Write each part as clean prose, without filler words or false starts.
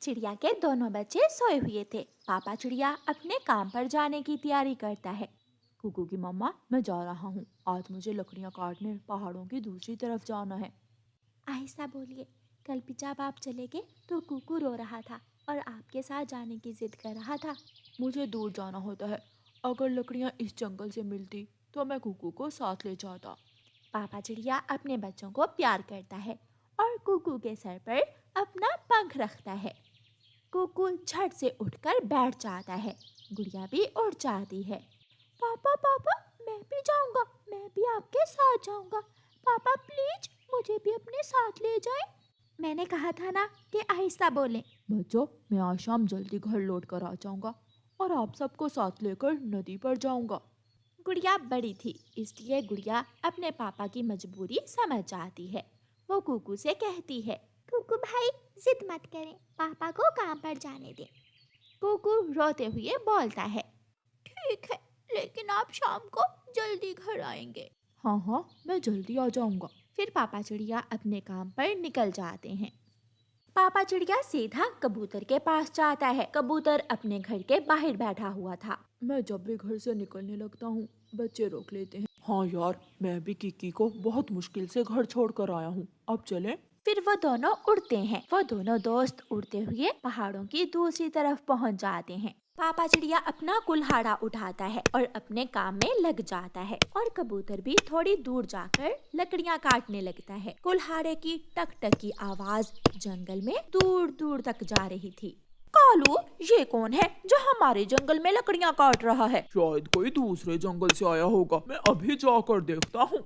चिड़िया के दोनों बच्चे सोए हुए थे। पापा चिड़िया अपने काम पर जाने की तैयारी करता है। कुकू की मम्मा, मैं जा रहा हूँ। आज मुझे लकड़ियाँ काटने पहाड़ों की दूसरी तरफ जाना है। आहिस्ता बोलिए। कल भी जब आप चले गए तो कुकू रो रहा था और आपके साथ जाने की जिद कर रहा था। मुझे दूर जाना होता है। अगर लकड़ियाँ इस जंगल से मिलती तो मैं कुकू को साथ ले जाता। पापा चिड़िया अपने बच्चों को प्यार करता है और कुकू के सर पर अपना पंख रखता है। कुकू झट से उठकर बैठ जाता है। गुड़िया भी उठ जाती है। पापा पापा, मैं भी जाऊंगा, मैं भी आपके साथ जाऊंगा। पापा प्लीज मुझे भी अपने साथ ले जाएं। मैंने कहा था ना कि आहिस्ता बोलें। बच्चों, मैं आज शाम जल्दी घर लौट कर आ जाऊंगा और आप सबको साथ लेकर नदी पर जाऊंगा। गुड़िया बड़ी थी, इसलिए गुड़िया अपने पापा की मजबूरी समझ जाती है। वो कुकू से कहती है, कुकू भाई जिद मत करें, पापा को काम पर जाने दें। कुकू रोते हुए बोलता है, ठीक है, लेकिन आप शाम को जल्दी घर आएंगे। हाँ हाँ, मैं जल्दी आ जाऊंगा। फिर पापा चिड़िया अपने काम पर निकल जाते हैं। पापा चिड़िया सीधा कबूतर के पास जाता है। कबूतर अपने घर के बाहर बैठा हुआ था। मैं जब भी घर से निकलने लगता हूँ, बच्चे रोक लेते हैं। हाँ यार, मैं भी किकी को बहुत मुश्किल से घर छोड़ कर आया हूँ। अब चलें? फिर वो दोनों उड़ते हैं। वो दोनों दोस्त उड़ते हुए पहाड़ों की दूसरी तरफ पहुंच जाते हैं। पापा चिड़िया अपना कुल्हाड़ा उठाता है और अपने काम में लग जाता है और कबूतर भी थोड़ी दूर जाकर लकड़ियां काटने लगता है। कुल्हाड़े की टक टक की आवाज जंगल में दूर दूर तक जा रही थी। कालू, ये कौन है जो हमारे जंगल में लकड़ियां काट रहा है? शायद कोई दूसरे जंगल से आया होगा। मैं अभी जाकर देखता हूँ।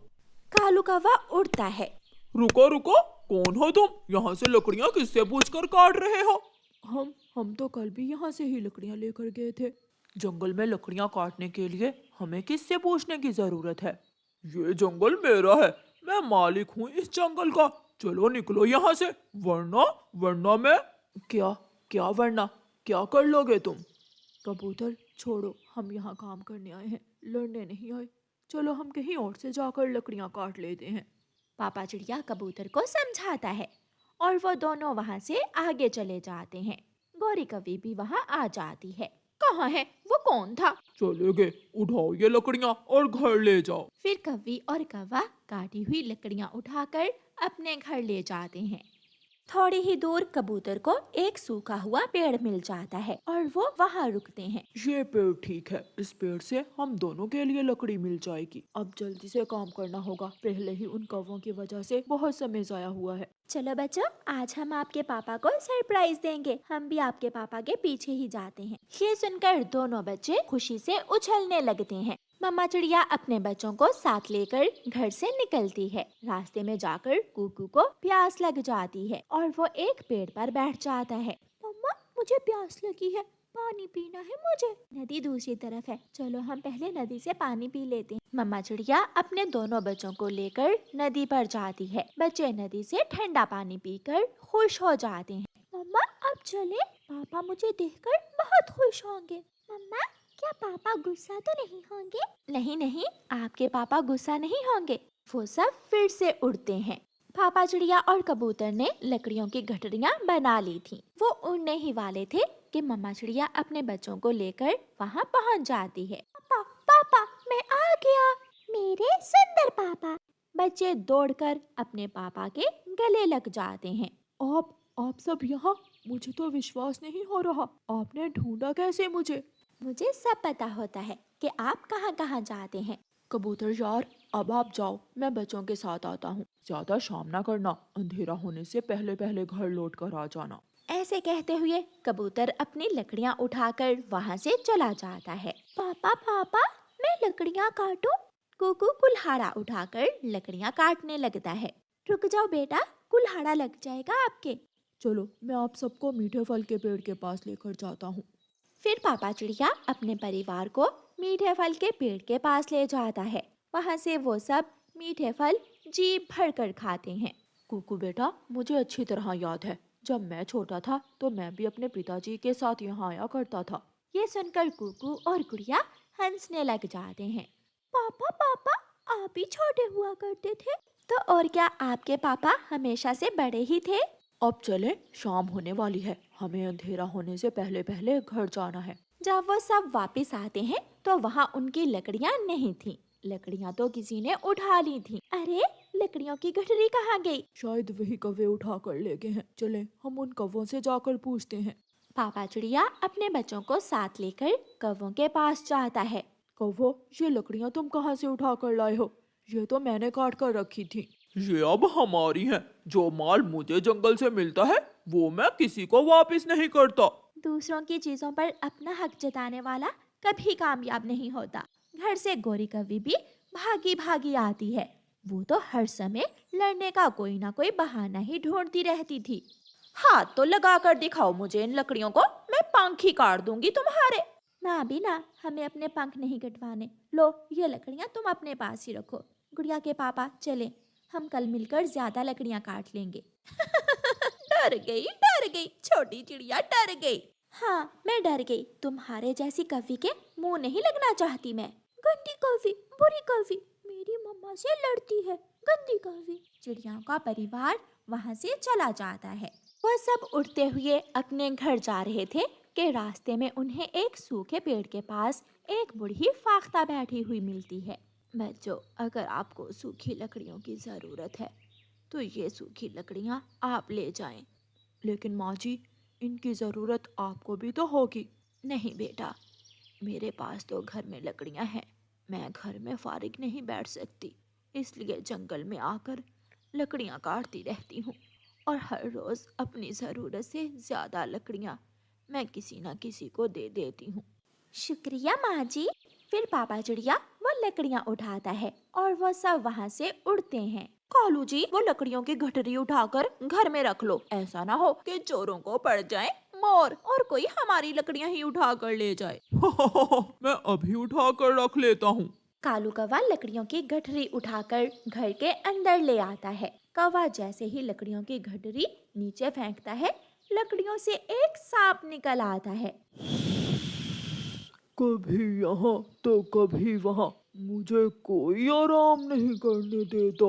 कालू कौवा उड़ता है। रुको रुको, कौन हो तुम? यहाँ से लकड़ियाँ किससे पूछकर काट रहे हो? हम तो कल भी यहाँ से ही लकड़ियाँ लेकर गए थे। जंगल में लकड़ियाँ काटने के लिए हमें किससे पूछने की जरूरत है? ये जंगल मेरा है, मैं मालिक हूँ इस जंगल का। चलो निकलो यहाँ से, वरना वरना मैं। क्या? क्या वरना? क्या कर लोगे तुम? कबूतर छोड़ो, हम यहाँ काम करने आए हैं, लड़ने नहीं आए। चलो हम कहीं और से जाकर लकड़ियाँ काट लेते हैं। पापा चिड़िया कबूतर को समझाता है और वो दोनों वहाँ से आगे चले जाते हैं। गौरी कवि भी वहाँ आ जाती है। कहाँ है वो? कौन था? चले गए, उठाओ ये लकड़ियाँ और घर ले जाओ। फिर कवि और कौवा काटी हुई लकड़ियाँ उठाकर अपने घर ले जाते हैं। थोड़ी ही दूर कबूतर को एक सूखा हुआ पेड़ मिल जाता है और वो वहाँ रुकते हैं। ये पेड़ ठीक है, इस पेड़ से हम दोनों के लिए लकड़ी मिल जाएगी। अब जल्दी से काम करना होगा, पहले ही उन कौवों की वजह से बहुत समय जाया हुआ है। चलो बच्चों, आज हम आपके पापा को सरप्राइज देंगे। हम भी आपके पापा के पीछे ही जाते हैं। ये सुनकर दोनों बच्चे खुशी से उछलने लगते हैं। मम्मा चिड़िया अपने बच्चों को साथ लेकर घर से निकलती है। रास्ते में जाकर कुकू को प्यास लग जाती है और वो एक पेड़ पर बैठ जाता है। मम्मा, मुझे प्यास लगी है, पानी पीना है मुझे। नदी दूसरी तरफ है, चलो हम पहले नदी से पानी पी लेते हैं। मम्मा चिड़िया अपने दोनों बच्चों को लेकर नदी पर जाती है। बच्चे नदी से ठंडा पानी पीकर खुश हो जाते हैं। मम्मा अब चले, पापा मुझे देखकर बहुत खुश होंगे। मम्मा, क्या पापा गुस्सा तो नहीं होंगे? नहीं नहीं, आपके पापा गुस्सा नहीं होंगे। वो सब फिर से उड़ते हैं। पापा चिड़िया और कबूतर ने लकड़ियों की गठरियाँ बना ली थी। वो उड़ने ही वाले थे कि मम्मा चिड़िया अपने बच्चों को लेकर वहाँ पहुँच जाती है। पापा पापा, मैं आ गया, मेरे सुंदर पापा। बच्चे दौड़कर अपने पापा के गले लग जाते हैं। आप सब यहाँ? मुझे तो विश्वास नहीं हो रहा। आपने ढूंढा कैसे मुझे? मुझे सब पता होता है कि आप कहाँ कहाँ जाते हैं। कबूतर यार, अब आप जाओ, मैं बच्चों के साथ आता हूँ। ज्यादा शाम ना करना, अंधेरा होने से पहले पहले घर लौट कर आ जाना। ऐसे कहते हुए कबूतर अपनी लकड़ियाँ उठाकर वहाँ से चला जाता है। पापा पापा, मैं लकड़ियाँ काटूं? कुकू कुल्हाड़ा उठाकर लकड़ियाँ काटने लगता है। रुक जाओ बेटा, कुल्हाड़ा लग जाएगा आपके। चलो, मैं आप सबको मीठे फल के पेड़ के पास लेकर जाता हूँ। फिर पापा चिड़िया अपने परिवार को मीठे फल के पेड़ के पास ले जाता है। वहाँ से वो सब मीठे फल जी भर कर खाते हैं। कुकू बेटा, मुझे अच्छी तरह याद है, जब मैं छोटा था तो मैं भी अपने पिताजी के साथ यहाँ आया करता था। ये सुनकर कुकू और गुड़िया हंसने लग जाते हैं। पापा पापा, आप भी छोटे हुआ करते थे? तो और क्या, आपके पापा हमेशा से बड़े ही थे। अब चले, शाम होने वाली है, हमें अंधेरा होने से पहले पहले घर जाना है। जब वो सब वापस आते हैं तो वहाँ उनकी लकड़ियाँ नहीं थी। लकड़ियाँ तो किसी ने उठा ली थी। अरे, लकड़ियों की गठरी कहाँ गई? शायद वही कौवे उठा कर ले गए हैं। चले, हम उन कौवों से जाकर पूछते हैं। पापा चिड़िया अपने बच्चों को साथ लेकर कौवों के पास जाता है। कौवो, ये लकड़ियाँ तुम कहाँ से उठा कर लाए हो? ये तो मैंने काट कर रखी थी। ये अब हमारी हैं। जो माल मुझे जंगल से मिलता है वो मैं किसी को वापस नहीं करता। दूसरों की चीजों पर अपना हक जताने वाला कभी कामयाब नहीं होता। घर से गोरी कौवी भी भागी भागी आती है। वो तो हर समय लड़ने का कोई ना कोई बहाना ही ढूंढती रहती थी। हाथ तो लगा कर दिखाओ मुझे इन लकड़ियों को, मैं पंख ही काट दूंगी तुम्हारे। ना भी ना, हमें अपने पंख नहीं कटवाने। लो, ये लकड़ियाँ तुम अपने पास ही रखो। गुड़िया के पापा, चले, हम कल मिलकर ज्यादा लकड़ियाँ काट लेंगे। डर गई छोटी चिड़िया, डर गई। हाँ, मैं डर गई। तुम्हारे जैसी कौवी के मुंह नहीं लगना चाहती मैं। गंदी कौवी, बुरी कौवी, मेरी मम्मा से लड़ती है। गंदी कौवी। चिड़ियाओं का परिवार वहाँ से चला जाता है। वह सब उड़ते हुए अपने घर जा रहे थे कि रास्ते में उन्हें एक सूखे पेड़ के पास एक बूढ़ी फाख्ता बैठी हुई मिलती है। बच्चों, अगर आपको सूखी लकड़ियों की जरूरत है तो ये सूखी लकड़ियाँ आप ले जाएं। लेकिन माँ जी, इनकी जरूरत आपको भी तो होगी। नहीं बेटा, मेरे पास तो घर में लकड़ियाँ हैं। मैं घर में फारिग नहीं बैठ सकती, इसलिए जंगल में आकर लकड़ियाँ काटती रहती हूँ और हर रोज़ अपनी ज़रूरत से ज़्यादा लकड़ियाँ मैं किसी न किसी को दे देती हूँ। शुक्रिया माँ जी। फिर पापा चिड़िया वो लकड़ियाँ उठाता है और वो सब वहाँ से उड़ते हैं। कालू जी, वो लकड़ियों की गठरी उठाकर घर में रख लो। ऐसा ना हो कि चोरों को पड़ जाए मोर और कोई हमारी लकड़ियाँ ही उठा कर ले जाए। मैं अभी उठा कर रख लेता हूँ। कालू कौवा लकड़ियों की गठरी उठाकर घर के अंदर ले आता है। कौवा जैसे ही लकड़ियों की गठरी नीचे फेंकता है, लकड़ियों से एक सांप निकल आता है। कभी यहाँ तो कभी वहाँ, मुझे कोई आराम नहीं करने देता।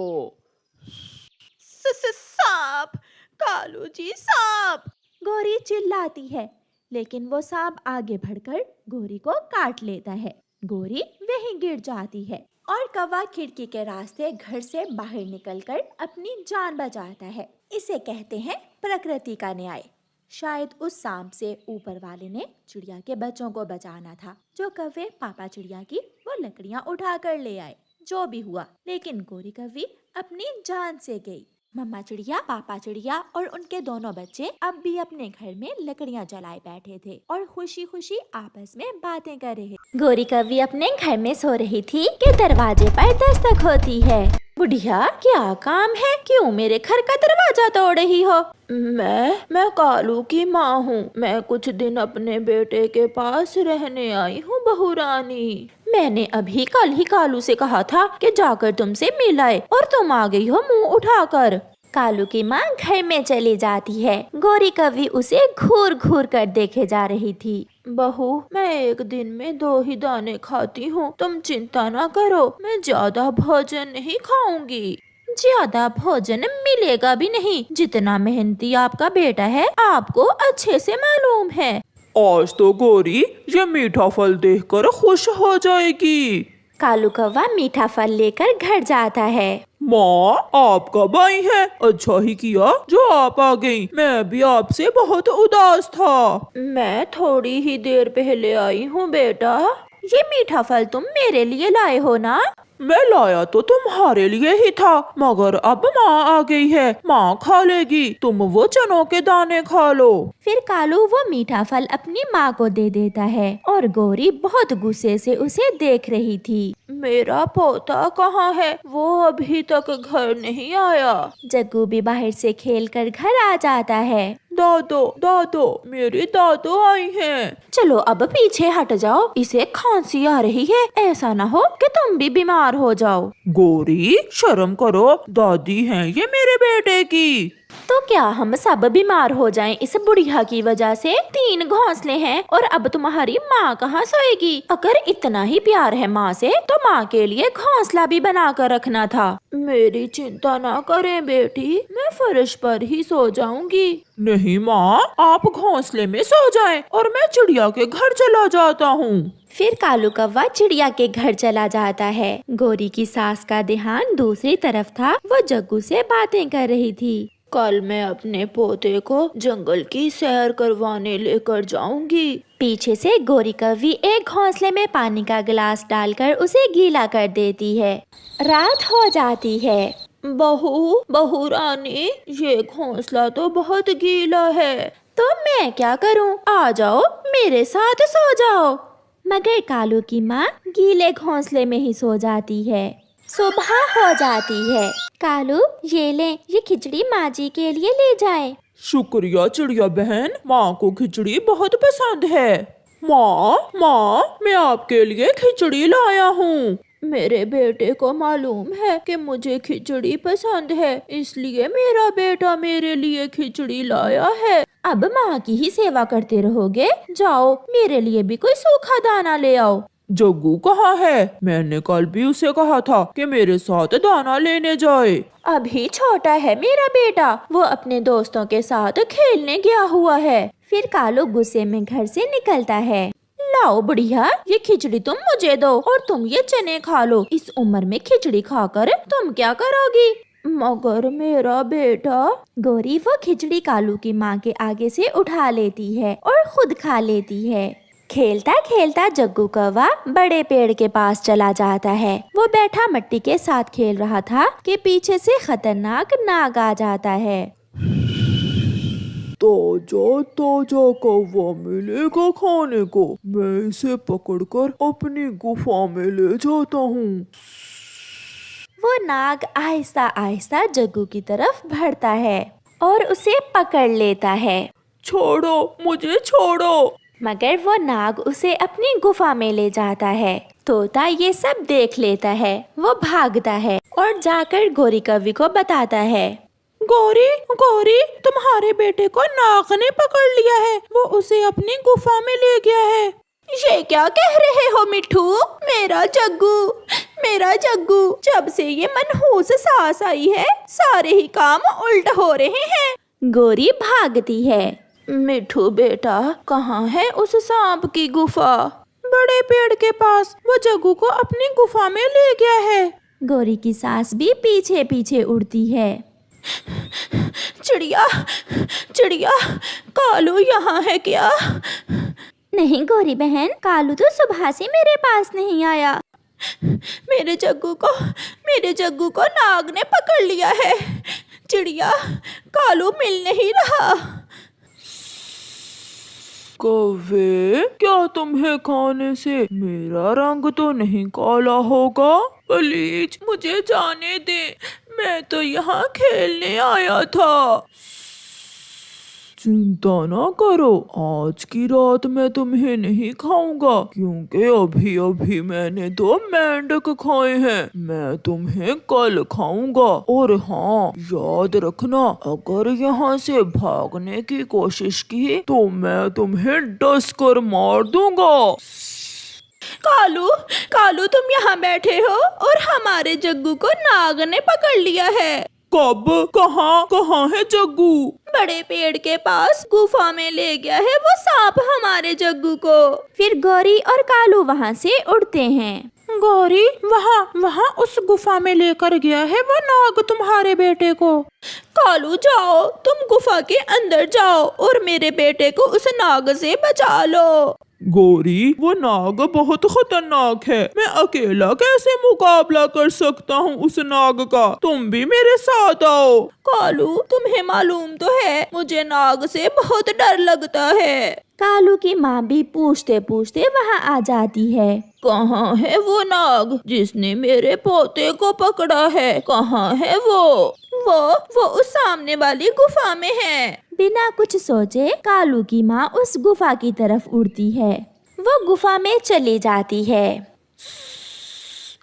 सांप, कालू जी सांप! गोरी चिल्लाती है, लेकिन वो सांप आगे बढ़कर गोरी को काट लेता है। गोरी वहीं गिर जाती है और कौवा खिड़की के रास्ते घर से बाहर निकलकर अपनी जान बचाता है। इसे कहते हैं प्रकृति का न्याय। शायद उस सांप से ऊपर वाले ने चिड़िया के बच्चों को बचाना था। जो कौवे पापा चिड़िया की वो लकड़ियाँ उठा कर ले आए। जो भी हुआ, लेकिन गोरी कौवी अपनी जान से गई। मम्मा चिड़िया, पापा चिड़िया और उनके दोनों बच्चे अब भी अपने घर में लकड़ियाँ जलाए बैठे थे और खुशी खुशी आपस में बातें कर रहे। गोरी कौवी अपने घर में सो रही थी कि दरवाजे पर दस्तक होती है। बुढ़िया, क्या काम है? क्यों मेरे घर का दरवाजा तोड़ रही हो? मैं कालू की माँ हूँ। मैं कुछ दिन अपने बेटे के पास रहने आई हूँ, बहू रानी। मैंने अभी कल ही कालू से कहा था कि जाकर तुमसे मिलाए और तुम आ गई हो मुंह उठाकर। कालू की माँ घर में चली जाती है। गोरी कौवी उसे घूर घूर कर देखे जा रही थी। बहू, मैं एक दिन में 2 ही दाने खाती हूँ, तुम चिंता ना करो, मैं ज्यादा भोजन नहीं खाऊंगी। ज्यादा भोजन मिलेगा भी नहीं। जितना मेहनती आपका बेटा है आपको अच्छे से मालूम है। आज तो गोरी ये मीठा फल देखकर खुश हो जाएगी। कालू कौवा मीठा फल लेकर घर जाता है। माँ, आप कब आई हैं? अच्छा ही किया जो आप आ गईं। मैं भी आपसे बहुत उदास था। मैं थोड़ी ही देर पहले आई हूँ बेटा। ये मीठा फल तुम मेरे लिए लाए हो ना? मैं लाया तो तुम्हारे लिए ही था, मगर अब माँ आ गई है, माँ खा लेगी, तुम वो चनों के दाने खा लो। फिर कालू वो मीठा फल अपनी माँ को दे देता है और गोरी बहुत गुस्से से उसे देख रही थी। मेरा पोता कहाँ है? वो अभी तक घर नहीं आया। जग्गू भी बाहर से खेलकर घर आ जाता है। दादो, मेरी दादो आई हैं। चलो अब पीछे हट जाओ, इसे खांसी आ रही है। ऐसा ना हो कि तुम भी बीमार हो जाओ। गोरी, शर्म करो, दादी हैं ये मेरे बेटे की। तो क्या हम सब बीमार हो जाएं इस बुढ़िया की वजह से? 3 घोंसले हैं और अब तुम्हारी माँ कहाँ सोएगी? अगर इतना ही प्यार है माँ से तो माँ के लिए घोंसला भी बना कर रखना था। मेरी चिंता ना करें बेटी, मैं फर्श पर ही सो जाऊंगी। नहीं माँ, आप घोंसले में सो जाएं और मैं चिड़िया के घर चला जाता हूँ। फिर कालू कौवा चिड़िया के घर चला जाता है। गोरी की सास का ध्यान दूसरी तरफ था। वो जग्गू से बातें कर रही थी। कल मैं अपने पोते को जंगल की सैर करवाने लेकर जाऊंगी। पीछे से गोरी कौवी एक घोंसले में पानी का गिलास डालकर उसे गीला कर देती है। रात हो जाती है। बहू रानी, ये घोंसला तो बहुत गीला है, तो मैं क्या करूं? आ जाओ मेरे साथ सो जाओ। मगर कालू की माँ गीले घोंसले में ही सो जाती है। सुबह हो जाती है। कालू, ये ले, ये खिचड़ी माँ जी के लिए ले जाए। शुक्रिया चिड़िया बहन, माँ को खिचड़ी बहुत पसंद है। माँ, मैं आपके लिए खिचड़ी लाया हूँ। मेरे बेटे को मालूम है कि मुझे खिचड़ी पसंद है, इसलिए मेरा बेटा मेरे लिए खिचड़ी लाया है। अब माँ की ही सेवा करते रहोगे? जाओ, मेरे लिए भी कोई सूखा दाना ले आओ। जग्गू कहाँ है? मैंने कल भी उसे कहा था कि मेरे साथ दाना लेने जाए। अभी छोटा है मेरा बेटा, वो अपने दोस्तों के साथ खेलने गया हुआ है। फिर कालू गुस्से में घर से निकलता है। लाओ बुढ़िया, ये खिचड़ी तुम मुझे दो और तुम ये चने खा लो। इस उम्र में खिचड़ी खाकर तुम क्या करोगी? मगर मेरा बेटा। गोरी वो खिचड़ी कालू की माँ के आगे से उठा लेती है और खुद खा लेती है। खेलता खेलता जग्गू कौवा बड़े पेड़ के पास चला जाता है। वो बैठा मिट्टी के साथ खेल रहा था कि पीछे से खतरनाक नाग आ जाता है। ताजा कौवा मिलेगा खाने को, मैं इसे पकड़कर अपनी गुफा में ले जाता हूँ। वो नाग आहिस्ता आहिस्ता जग्गू की तरफ बढ़ता है और उसे पकड़ लेता है। छोड़ो मुझे, छोड़ो। मगर वो नाग उसे अपनी गुफा में ले जाता है। तोता ये सब देख लेता है। वो भागता है और जाकर गोरी कौवी को बताता है। गोरी, तुम्हारे बेटे को नाग ने पकड़ लिया है, वो उसे अपनी गुफा में ले गया है। ये क्या कह रहे हो मिठू? मेरा जग्गू, जब से ये मनहूस सांस आई है, सारे ही काम उल्ट हो रहे हैं। गोरी भागती है। मिठू बेटा, कहाँ है उस सांप की गुफा? बड़े पेड़ के पास, वो जग्गू को अपनी गुफा में ले गया है। गोरी की सास भी पीछे पीछे उड़ती है। चिड़िया, कालू यहाँ है क्या? नहीं गोरी बहन, कालू तो सुबह से मेरे पास नहीं आया। मेरे जग्गू को नाग ने पकड़ लिया है। चिड़िया, कालू मिल नहीं रहा। कौवे, क्या तुम्हें खाने से मेरा रंग तो नहीं काला होगा? प्लीज मुझे जाने दे, मैं तो यहाँ खेलने आया था। चिंता ना करो, आज की रात मैं तुम्हें नहीं खाऊंगा, क्योंकि अभी अभी मैंने 2 मेंढक खाए हैं। मैं तुम्हें कल खाऊंगा। और हाँ, याद रखना, अगर यहाँ से भागने की कोशिश की तो मैं तुम्हें डस कर मार दूंगा। कालू, तुम यहाँ बैठे हो और हमारे जग्गू को नाग ने पकड़ लिया है। कब? कहाँ है जग्गू? बड़े पेड़ के पास गुफा में ले गया है वो सांप हमारे जग्गू को। फिर गौरी और कालू वहाँ से उड़ते हैं। गौरी, वहाँ उस गुफा में लेकर गया है वो नाग तुम्हारे बेटे को। कालू जाओ, तुम गुफा के अंदर जाओ और मेरे बेटे को उस नाग से बचा लो। गौरी, वो नाग बहुत खतरनाक है, मैं अकेला कैसे मुकाबला कर सकता हूँ उस नाग का? तुम भी मेरे साथ आओ। कालू, तुम्हें मालूम तो है मुझे नाग से बहुत डर लगता है। कालू की माँ भी पूछते पूछते वहाँ आ जाती है। कहाँ है वो नाग जिसने मेरे पोते को पकड़ा है? कहाँ है वो उस सामने वाली गुफा में है। बिना कुछ सोचे कालू की माँ उस गुफा की तरफ उड़ती है। वो गुफा में चली जाती है।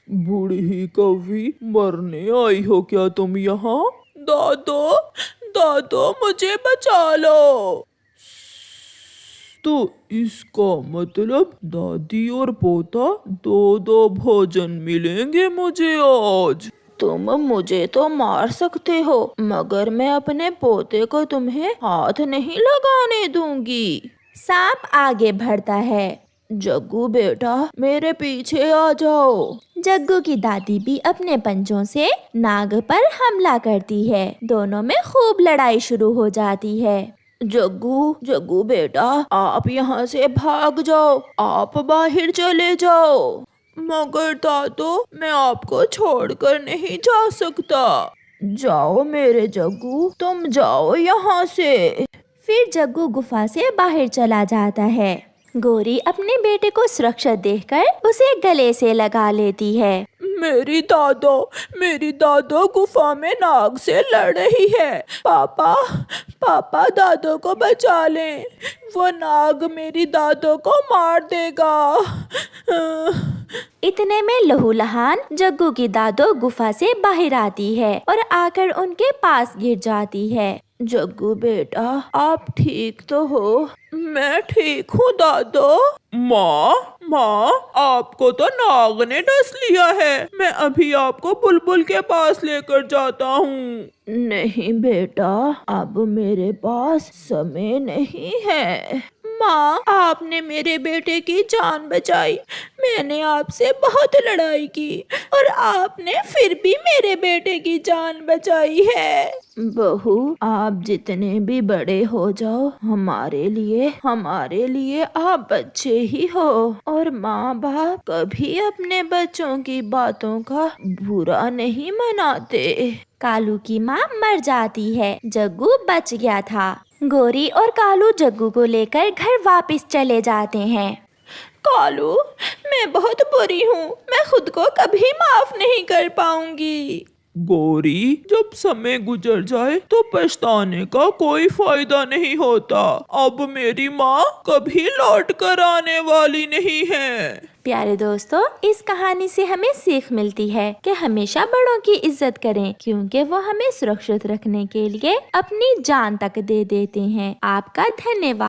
बूढ़ी कौवी, मरने आई हो क्या तुम यहाँ? दादो मुझे बचा लो। तो इसका मतलब दादी और पोता दो दो भोजन मिलेंगे मुझे आज। तुम मुझे तो मार सकते हो, मगर मैं अपने पोते को तुम्हें हाथ नहीं लगाने दूंगी। सांप आगे बढ़ता है। जग्गू बेटा मेरे पीछे आ जाओ। जग्गू की दादी भी अपने पंजों से नाग पर हमला करती है। दोनों में खूब लड़ाई शुरू हो जाती है। जग्गू जग्गू बेटा आप यहाँ से भाग जाओ, आप बाहर चले जाओ। मगर दादो मैं आपको छोड़कर नहीं जा सकता। जाओ मेरे जग्गू, तुम जाओ यहाँ से। फिर जग्गू गुफा से बाहर चला जाता है। गौरी अपने बेटे को सुरक्षित देखकर उसे गले से लगा लेती है। मेरी दादो गुफा में नाग से लड़ रही है। पापा पापा दादो को बचा लें, वो नाग मेरी दादो को मार देगा। इतने में लहूलुहान जग्गू की दादो गुफा से बाहर आती है और आकर उनके पास गिर जाती है। जग्गू बेटा आप ठीक तो हो? मैं ठीक हूँ दादो। माँ आपको तो नाग ने डस लिया है, मैं अभी आपको बुलबुल के पास लेकर जाता हूँ। नहीं बेटा अब मेरे पास समय नहीं है। माँ आपने मेरे बेटे की जान बचाई, मैंने आपसे बहुत लड़ाई की और आपने फिर भी मेरे बेटे की जान बचाई है। बहू आप जितने भी बड़े हो जाओ हमारे लिए आप बच्चे ही हो, और माँ बाप कभी अपने बच्चों की बातों का बुरा नहीं मनाते। कालू की माँ मर जाती है। जग्गू बच गया था। गौरी और कालू जग्गू को लेकर घर वापस चले जाते हैं। कालू मैं बहुत बुरी हूँ, मैं खुद को कभी माफ नहीं कर पाऊंगी। गौरी जब समय गुजर जाए तो पछताने का कोई फायदा नहीं होता। अब मेरी माँ कभी लौट कर आने वाली नहीं है। प्यारे दोस्तों, इस कहानी से हमें सीख मिलती है कि हमेशा बड़ों की इज्जत करें, क्योंकि वो हमें सुरक्षित रखने के लिए अपनी जान तक दे देते हैं। आपका धन्यवाद।